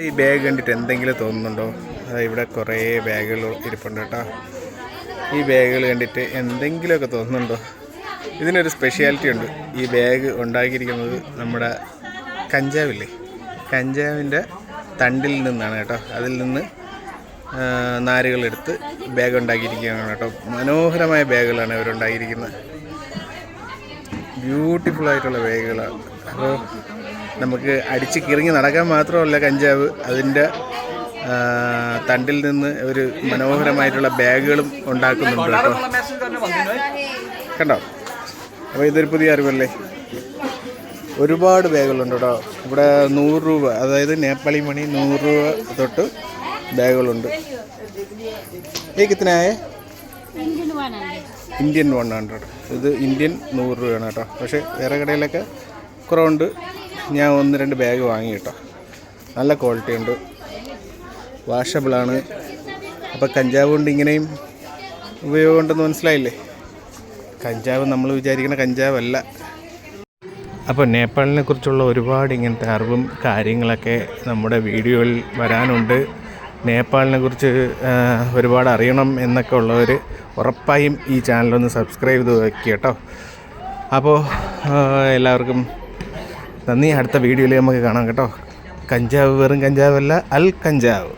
ഈ ബാഗ് കണ്ടിട്ട് എന്തെങ്കിലും തോന്നുന്നുണ്ടോ? ഇവിടെ കുറേ ബാഗുകൾ ഇരിപ്പുണ്ട് കേട്ടോ. ഈ ബാഗുകൾ കണ്ടിട്ട് എന്തെങ്കിലുമൊക്കെ തോന്നുന്നുണ്ടോ? ഇതിനൊരു സ്പെഷ്യാലിറ്റി ഉണ്ട്. ഈ ബാഗ് ഉണ്ടാക്കിയിരിക്കുന്നത് നമ്മുടെ കഞ്ചാവില്ലേ, കഞ്ചാവിൻ്റെ തണ്ടിൽ നിന്നാണ് കേട്ടോ. അതിൽ നിന്ന് നാരുകളെടുത്ത് ബാഗ് ഉണ്ടാക്കിയിരിക്കുകയാണ് കേട്ടോ. മനോഹരമായ ബാഗുകളാണ് ഇവരുണ്ടാക്കിയിരിക്കുന്നത്. ബ്യൂട്ടിഫുള്ളായിട്ടുള്ള ബാഗുകളാണ്. അപ്പോൾ നമുക്ക് അടിച്ച് കിറങ്ങി നടക്കാൻ മാത്രമല്ല കഞ്ചാവ്, അതിൻ്റെ തണ്ടിൽ നിന്ന് ഒരു മനോഹരമായിട്ടുള്ള ബാഗുകളും ഉണ്ടാക്കുന്നുണ്ട് കേട്ടോ. കണ്ടോ? അപ്പോൾ ഇതൊരു പുതിയ അറിവല്ലേ. ഒരുപാട് ബാഗുകളുണ്ട് കേട്ടോ. ഇവിടെ 100 രൂപ, അതായത് നേപ്പാളി മണി 100 രൂപ തൊട്ട് ബാഗുകളുണ്ട്. ഈ കിത്തനായ ഇന്ത്യൻ 100. ഇത് ഇന്ത്യൻ 100 രൂപയാണ് കേട്ടോ. പക്ഷേ വേറെ കടയിലൊക്കെ കുറവുണ്ട്. ഞാൻ 1-2 ബാഗ് വാങ്ങി കേട്ടോ. നല്ല ക്വാളിറ്റി ഉണ്ട്, വാഷബിളാണ്. അപ്പോൾ കഞ്ചാവ് കൊണ്ട് ഇങ്ങനെയും ഉപയോഗമുണ്ടെന്ന് മനസ്സിലായില്ലേ. കഞ്ചാവ് നമ്മൾ വിചാരിക്കുന്ന കഞ്ചാവല്ല. അപ്പോൾ നേപ്പാളിനെ കുറിച്ചുള്ള ഒരുപാട് ഇങ്ങനത്തെ അറിവും കാര്യങ്ങളൊക്കെ നമ്മുടെ വീഡിയോയിൽ വരാനുണ്ട്. നേപ്പാളിനെ കുറിച്ച് ഒരുപാട് അറിയണം എന്നൊക്കെ ഉള്ളവർ ഉറപ്പായും ഈ ചാനലൊന്ന് സബ്സ്ക്രൈബ് ചെയ്ത് വയ്ക്കുക കേട്ടോ. അപ്പോൾ എല്ലാവർക്കും നന്ദി. അടുത്ത വീഡിയോയിൽ നമുക്ക് കാണാം കേട്ടോ. കഞ്ചാവ് വെറും കഞ്ചാവല്ല, അൽ കഞ്ചാവ്.